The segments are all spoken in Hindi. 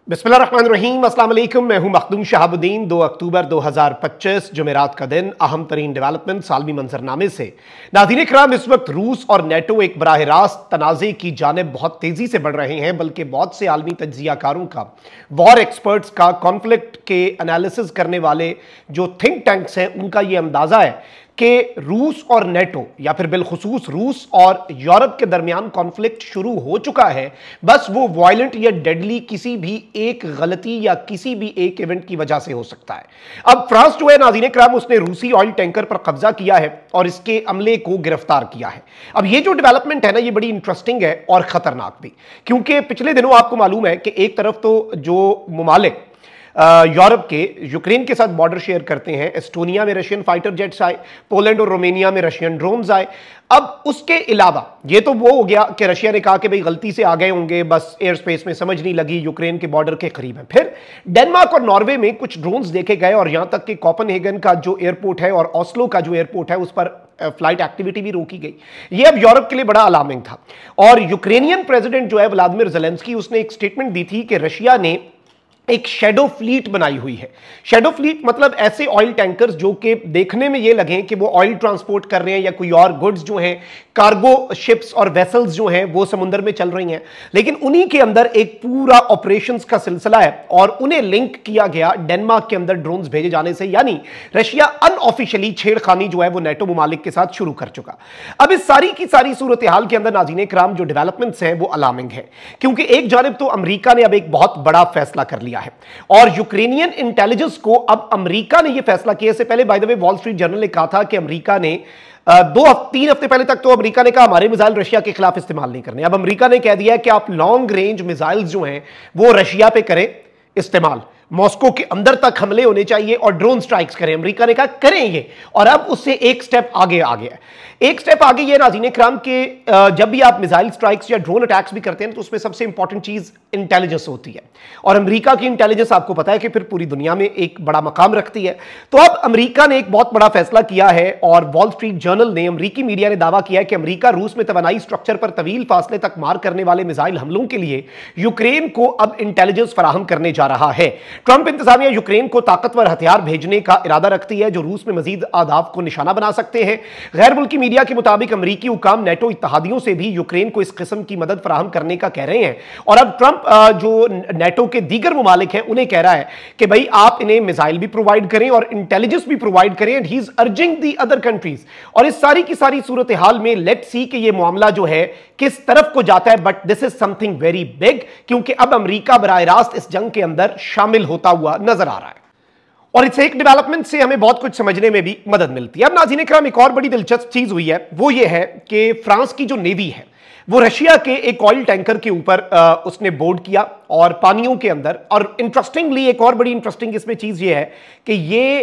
बिस्मिल्लाहिर्रहमानिर्रहीम, अस्सलाम वालेकुम। मैं हूं मखदूम शहाबुद्दीन। 2 अक्टूबर 2025 जुमेरात का दिन, अहम तरीन डेवलपमेंट सालमी मंजरनामे से। नाज़रीन इकराम, इस वक्त रूस और नेटो एक बराह रास्त तनाज़े की जानिब बहुत तेजी से बढ़ रहे हैं, बल्कि बहुत से आलमी तज्जियाकारों का, वॉर एक्सपर्ट्स का, कॉन्फ्लिक्ट के एनालिसिस करने वाले जो थिंक टैंक्स हैं, उनका यह अंदाजा है कि रूस और नेटो, या फिर बिलखुसूस रूस और यूरोप के दरमियान कॉन्फ्लिक्ट शुरू हो चुका है। बस वो वायलेंट या डेडली किसी भी एक गलती या किसी भी एक इवेंट की वजह से हो सकता है। अब फ्रांस जो है नाज़रीन इकराम, उसने रूसी ऑयल टैंकर पर कब्जा किया है और इसके अमले को गिरफ्तार किया है। अब ये जो डेवलपमेंट है ना, ये बड़ी इंटरेस्टिंग है और खतरनाक भी, क्योंकि पिछले दिनों आपको मालूम है कि एक तरफ तो जो ममालिक यूरोप के यूक्रेन के साथ बॉर्डर शेयर करते हैं, एस्टोनिया में रशियन फाइटर जेट्स आए, पोलैंड और रोमानिया में रशियन ड्रोन्स आए। अब उसके अलावा ये तो वो हो गया कि रशिया ने कहा कि भाई गलती से आ गए होंगे, बस एयर स्पेस में समझ नहीं लगी, यूक्रेन के बॉर्डर के करीब है। फिर डेनमार्क और नॉर्वे में कुछ ड्रोन्स देखे गए और यहां तक कि कोपेनहेगन का जो एयरपोर्ट है और ऑस्लो का जो एयरपोर्ट है, उस पर फ्लाइट एक्टिविटी भी रोकी गई। यह अब यूरोप के लिए बड़ा अलार्मिंग था। और यूक्रेनियन प्रेसिडेंट जो है व्लादिमीर ज़ेलेंस्की, उसने एक स्टेटमेंट दी थी कि रशिया ने एक शैडो फ्लीट बनाई हुई है। शैडो फ्लीट मतलब ऐसे ऑयल टैंकर्स जो कि देखने में ये लगे कि वो ऑयल ट्रांसपोर्ट कर रहे हैं या कोई और गुड्स जो हैं, कार्गो शिप्स और वेसल्स जो हैं वो समुद्र में चल रही हैं, लेकिन उन्हीं के अंदर एक पूरा ऑपरेशंस का सिलसिला है और उन्हें लिंक किया गया डेनमार्क के अंदर ड्रोन्स भेजे जाने से। यानी रशिया अनऑफिशियली छेड़खानी जो है वो नेटो ममालिक के साथ शुरू कर चुका। अब इस सारी की सारी सूरत हाल के अंदर नाज़रीन इकराम, जो डेवलपमेंट्स हैं वो अलार्मिंग है, क्योंकि एक जानिब तो अमेरिका ने अब एक बहुत बड़ा फैसला कर लिया है और यूक्रेनियन इंटेलिजेंस को अब अमेरिका ने यह फैसला किया। इससे पहले by the way wall street journal ने कहा था कि अमेरिका ने 2-3 हफ्ते पहले तक तो अमेरिका ने कहा हमारे मिसाइल रशिया के खिलाफ इस्तेमाल नहीं करने। अब अमेरिका ने कह दिया है कि आप लॉन्ग रेंज मिसाइल जो हैं वो रशिया पे करें इस्तेमाल, मॉस्को के अंदर तक हमले होने चाहिए और ड्रोन स्ट्राइक्स करें। अमेरिका ने कहा करें ये, और अब उससे एक स्टेप आगे आ गया। एक स्टेप आगे ये नाज़रीन इकराम के जब भी आप मिसाइल स्ट्राइक्स या ड्रोन अटैक्स भी करते हैं तो उसमें सबसे इंपॉर्टेंट चीज इंटेलिजेंस होती है, और अमेरिका की इंटेलिजेंस आपको पता है कि फिर पूरी दुनिया में एक बड़ा मकाम रखती है। तो अब अमेरिका ने एक बहुत बड़ा फैसला किया है और वॉल स्ट्रीट जर्नल ने, अमेरिकी मीडिया ने दावा किया है कि अमेरिका रूस में तवानाई स्ट्रक्चर पर तवील फासले तक मार करने वाले मिसाइल हमलों के लिए यूक्रेन को अब इंटेलिजेंस फराहम करने जा रहा है। ट्रंप इंतजामिया यूक्रेन को ताकतवर हथियार भेजने का इरादा रखती है जो रूस में मजीद अहदाफ को निशाना बना सकते हैं। गैर मुल्की मीडिया के मुताबिक अमेरिकी हुकाम नेटो इत्तेहादियों से भी यूक्रेन को इस किस्म की मदद फराहम करने का कह रहे हैं, और अब ट्रंप जो नेटो के दीगर मुमालिक हैं उन्हें कह रहा है कि भाई आप इन्हें मिसाइल भी प्रोवाइड करें और इंटेलिजेंस भी प्रोवाइड करें, and he is urging the other countries. और इस सारी की सारी सूरत हाल में लेट्स सी कि यह मामला जो है किस तरफ को जाता है, but this is something very big, क्योंकि अब अमेरिका बराह रास्त इस जंग के अंदर शामिल होता हुआ नजर आ रहा है और इस एक डेवलपमेंट से हमें बहुत कुछ समझने में भी मदद मिलती है। अब नाज़रीन इकराम, एक और बड़ी दिलचस्प चीज हुई है, वो ये है कि फ्रांस की जो नेवी है वो रशिया के एक ऑयल टैंकर के ऊपर उसने बोर्ड किया और पानियों के अंदर, और इंटरेस्टिंगली एक और बड़ी इंटरेस्टिंग इसमें चीज ये है कि ये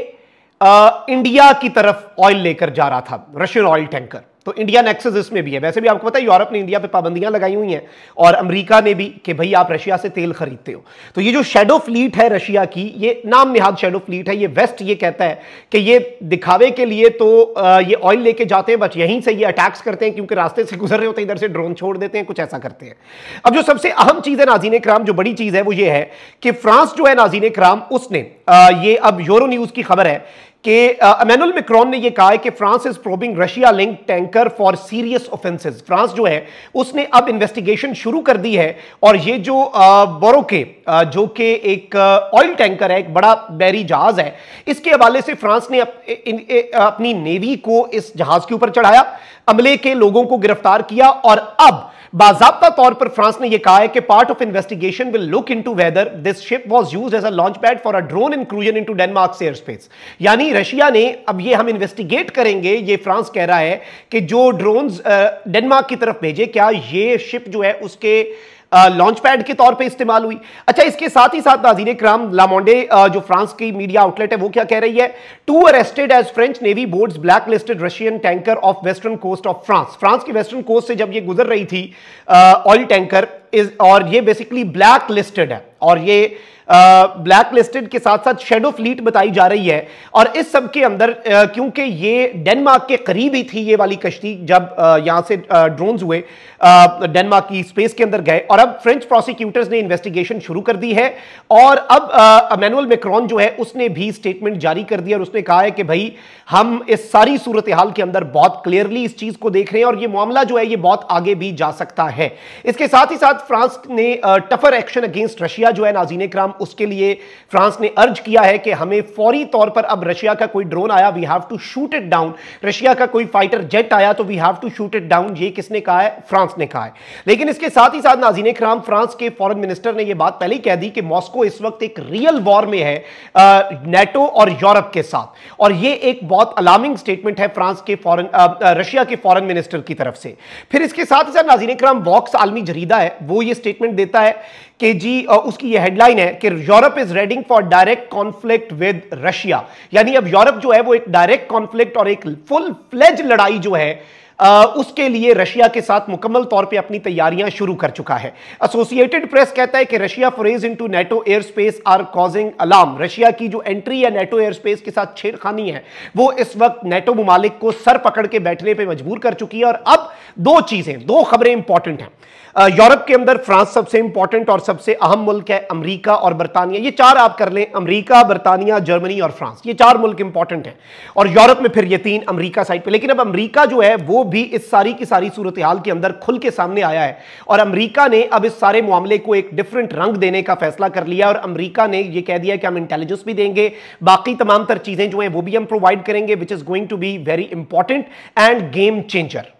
इंडिया की तरफ ऑयल लेकर जा रहा था, रशियन ऑयल टैंकर। तो इंडिया नेक्सस इसमें भी है। वैसे भी आपको पता है यूरोप ने इंडिया पे पाबंदियां लगाई हुई हैं और अमेरिका ने भी कि भाई आप रशिया से तेल खरीदते हो। तो ये जो शैडो फ्लीट है रशिया की, ये नाम निहाद शैडो फ्लीट है। ये वेस्ट ये कहता है कि ये दिखावे के लिए तो ये ऑयल लेके जाते हैं, बट यहीं से ये अटैक्स करते हैं क्योंकि रास्ते से गुजर रहे होते हैं, इधर से ड्रोन छोड़ देते हैं, कुछ ऐसा करते हैं। अब जो सबसे अहम चीज है नाज़रीन इकराम, जो बड़ी चीज है वो ये है कि फ्रांस जो है नाज़रीन इकराम, उसने ये अब यूरो न्यूज की खबर है कि इमैनुअल मैक्रोन ने यह कहा है कि France is probing Russia link tanker for serious offences. France जो है उसने अब इन्वेस्टिगेशन शुरू कर दी है और ये जो बोरोके जो कि एक ऑयल टैंकर है, एक बड़ा बहरी जहाज है, इसके हवाले से फ्रांस ने अपनी नेवी को इस जहाज के ऊपर चढ़ाया, अमले के लोगों को गिरफ्तार किया और अब बाज़ाब्ता तौर पर फ्रांस ने यह कहा है कि part of investigation will look into whether this ship was used as a launch pad for a drone incursion into Denmark air space. यानी रशिया ने अब ये हम इन्वेस्टिगेट करेंगे, ये फ्रांस कह रहा है कि जो ड्रोन्स डेनमार्क की तरफ भेजे, क्या ये शिप जो है उसके लॉन्च पैड के तौर पे इस्तेमाल हुई। अच्छा, इसके साथ ही साथ नाज़रीन इकराम, लामोंडे जो फ्रांस की मीडिया आउटलेट है वो क्या कह रही है, 2 arrested as French navy boards blacklisted Russian tanker off western coast of France. France की वेस्टर्न कोस्ट से जब ये गुजर रही थी ऑयल टैंकर, और ये बेसिकली ब्लैक लिस्टेड है, और ये ब्लैक लिस्टेड के साथ साथ शेडो फ्लीट बताई जा रही है। और इस सब के अंदर क्योंकि ये डेनमार्क के करीब ही थी ये वाली कश्ती, जब यहां से ड्रोन्स हुए डेनमार्क की स्पेस के अंदर गए, और अब फ्रेंच प्रोसिक्यूटर्स ने इन्वेस्टिगेशन शुरू कर दी है। और अब इमैनुअल मैक्रोन जो है उसने भी स्टेटमेंट जारी कर दिया और उसने कहा है कि भाई हम इस सारी सूरत हाल के अंदर बहुत क्लियरली इस चीज को देख रहे हैं और ये मामला जो है ये बहुत आगे भी जा सकता है। इसके साथ ही साथ फ्रांस ने टफर एक्शन अगेंस्ट रशिया जो है नाज़रीन इकराम, उसके लिए फ्रांस ने अर्ज किया है कि हमें फौरी तौर पर, अब रशिया का कोई ड्रोन आया we have to shoot it down, Russia का कोई फाइटर जेट आया तो we have to shoot it down. ये किसने कहा है? फ्रांस ने कहा है। लेकिन इसके साथ ही साथ नाज़रीन इकराम, फ्रांस के फॉरेन मिनिस्टर ने यह बात पहले ही कह दी कि मॉस्को इस वक्त एक रियल वॉर में है नेटो और यूरोप के साथ, और यह एक बहुत अलार्मिंग स्टेटमेंट है फ्रांस के रशिया के फॉरेन मिनिस्टर की तरफ से। फिर इसके साथ ही साथ नाज़रीन इकराम, वॉक्स आलमी जरीदा है वो ये स्टेटमेंट देता है कि जी उसकी ये हेडलाइन है कि Europe is ready for direct conflict with Russia, यानी अब यूरोप जो है वो एक डायरेक्ट कॉन्फ्लिक्ट और एक फुल फ्लेज लड़ाई जो है उसके लिए रशिया के साथ मुकम्मल तौर पे अपनी तैयारियां शुरू कर चुका है। एसोसिएटेड प्रेस कहता है कि Russia forays into NATO air space are causing alarm. Russia की जो एंट्री है नेटो एयर स्पेस के साथ छेड़खानी है वो इस वक्त नेटो मुमालिक को सर पकड़ के बैठने पे मजबूर कर चुकी है। और अब दो खबरें इंपॉर्टेंट हैं। यूरोप के अंदर फ्रांस सबसे इंपॉर्टेंट और सबसे अहम मुल्क है, अमेरिका और बरतानिया, ये चार आप कर लें, अमेरिका, बरतानिया, जर्मनी और फ्रांस, ये चार मुल्क इंपॉर्टेंट हैं। और यूरोप में फिर ये तीन अमेरिका साइड पे। लेकिन अब अमेरिका जो है वो भी इस सारी की सारी सूरत हाल के अंदर खुल के सामने आया है, और अमेरिका ने अब इस सारे मामले को एक डिफरेंट रंग देने का फैसला कर लिया। और अमेरिका ने यह कह दिया कि हम इंटेलिजेंस भी देंगे, बाकी तमाम तर चीजें जो हैं वो भी हम प्रोवाइड करेंगे, which is going to be very important and game changer.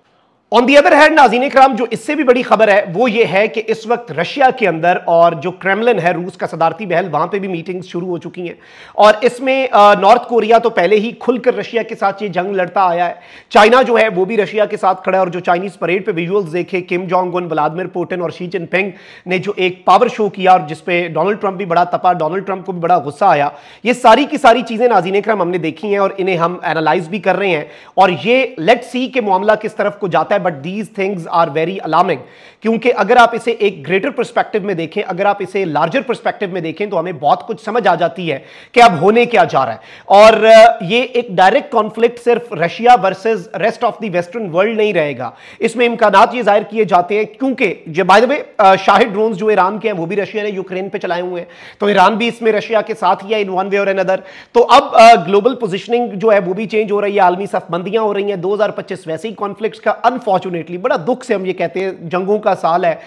On the other hand नाज़रीन इकराम, जो इससे भी बड़ी खबर है वो ये है कि इस वक्त रशिया के अंदर और जो क्रेमलिन है, रूस का सदारती महल, वहां पे भी मीटिंग्स शुरू हो चुकी हैं। और इसमें नॉर्थ कोरिया तो पहले ही खुलकर रशिया के साथ ये जंग लड़ता आया है। चाइना जो है वो भी रशिया के साथ खड़ा है, और जो चाइनीज परेड पे विजुअल्स देखे, Kim Jong Un, Vladimir Putin और शी जिनपिंग ने जो एक पावर शो किया और जिसपे डोनाल्ड ट्रंप भी बड़ा तपा, डोनाल्ड ट्रंप को भी बड़ा गुस्सा आया। ये सारी की सारी चीजें नाज़रीन इकराम हमने देखी हैं और इन्हें हम एनालाइज भी कर रहे हैं, और ये लेट्स सी के मामला किस तरफ को जाता है। But these things are very alarming, क्योंकि अगर आप इसे एक ग्रेटर पर्सपेक्टिव में देखें, अगर आप इसे लार्जर पर्सपेक्टिव में देखें, तो हमें बहुत कुछ समझ आ जाती है कि अब होने क्या जा रहा है। और ये एक डायरेक्ट कॉन्फ्लिक्ट सिर्फ Russia versus rest of the western world नहीं रहेगा, इसमें इम्कानात ये जाहिर किए जाते हैं, क्योंकि जो by the way Shahid drones जो ईरान के हैं वो भी रशिया ने यूक्रेन पे चलाए हुए हैं, तो ईरान भी इसमें रशिया के साथ ही है इन वन वे और अनदर। तो अब ग्लोबल पोजिशनिंग जो है वो भी चेंज हो रही है, आलमी सफबंदियां हो रही हैं। 2025 वैसे ही कॉन्फ्लिक्ट्स का अनफॉर्चुनेटली, बड़ा दुख से हम ये कहते हैं, जंगों का साल है,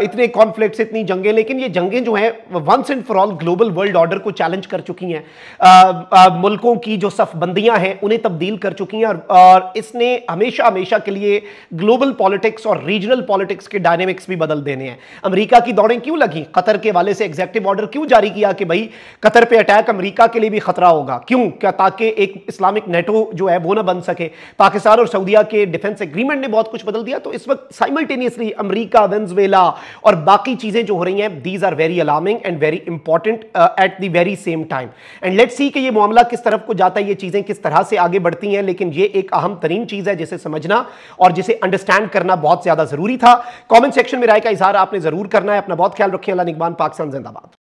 इतने कॉन्फ्लिक्ट्स, इतनी जंगें, लेकिन ये जंगें जो हैं once and for all global world order को चैलेंज कर चुकी हैं, मुल्कों की जो सफबंदियां हैं उन्हें तब्दील कर चुकी हैं, और इसने हमेशा हमेशा के लिए ग्लोबल पॉलिटिक्स और रीजनल पॉलिटिक्स के डायनेमिक्स भी बदल देने हैं। अमेरिका की दौड़ें क्यों लगी? कतर के वाले से एग्जीक्यूटिव ऑर्डर क्यों जारी किया कि भाई कतर पे अटैक अमेरिका के लिए भी खतरा होगा? क्यों? क्या ताकि एक इस्लामिक नेटो जो है वो ना बन सके। पाकिस्तान और सऊदीया के डिफेंस एग्रीमेंट ने बहुत कुछ बदल दिया। तो इस वक्त साइमल्टेनियसली अमेरिका, वेनेजुएला और बाकी चीजें जो हो रही हैं, these are very alarming and very important at the very same time. And let's see कि ये मामला किस तरफ को जाता है, ये चीजें किस तरह से आगे बढ़ती हैं। लेकिन ये एक अहम तरीन चीज है जिसे समझना और जिसे अंडरस्टैंड करना बहुत ज्यादा जरूरी था। कमेंट सेक्शन में राय का इजहार आपने जरूर करना है। अपना बहुत ख्याल रखिए। अल्लाह निगहबान। पाकिस्तान जिंदाबाद।